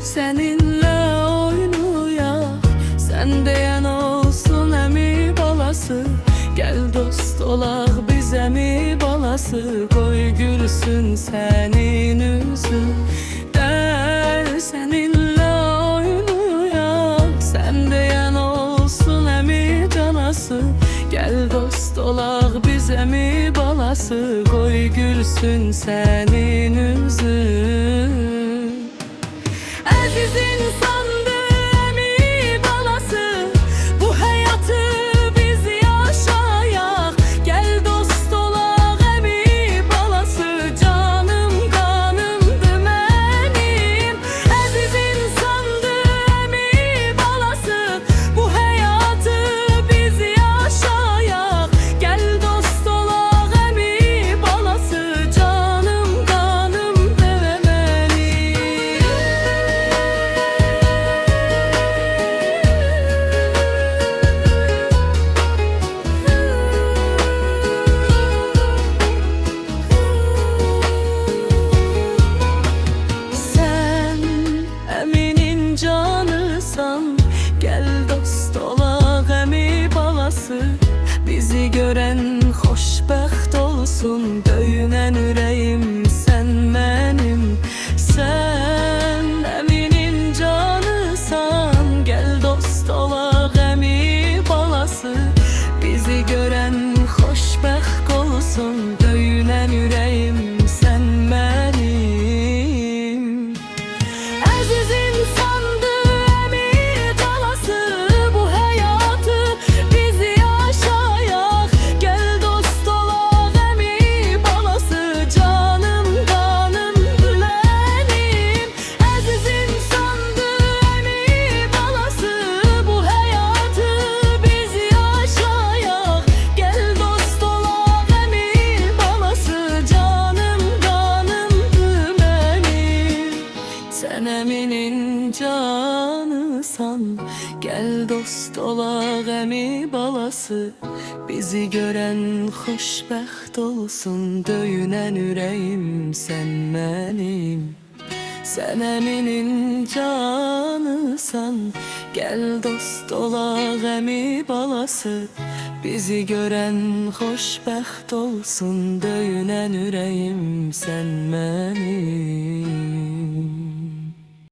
Seninle oynayak, sen deyən olsun əmi balası. Gəl dost olaq biz əmi balası, qoy gülsün sənin üzün. Gəl seninle oynayak, sen deyən olsun əmi canası. Gəl dost olaq biz əmi balası, qoy gülsün sənin üzün. Əziz insandır əmi balası, bu həyatı biz yaşayaq. Gəl dost olaq əmi balası, canım qanımdır mənim. Əziz insandır əmi balası, bu həyatı biz yaşayaq. Gəl dost olaq əmi balası, canım qanımdır mənim. Sen əminin canısan, gəl dost olaq əmi balası. Bizi görən xoşbəxt olsun, döyünən ürəyim sən mənim. Sən əminin canısan, gəl dost olaq əmi balası. Bizi görən xoşbəxt olsun, döyünən ürəyim sən mənim. Əziz insandır əmi balası, bu həyatı biz yaşayaq. Gəl dost olaq əmi balası, canım qanımdır mənim. Əziz insandır əmi balası, bu həyatı biz yaşayaq. Gəl dost olaq əmi balası, canım qanımdır mənim. Sen əminin canısan, gəl dost olaq əmi balası. Bizi görən xoşbəxt olsun, döyünən ürəyim sən mənim. Sen əminin canısan, gəl dost olaq əmi balası. Bizi görən xoşbəxt olsun, döyünən ürəyim sən mənim.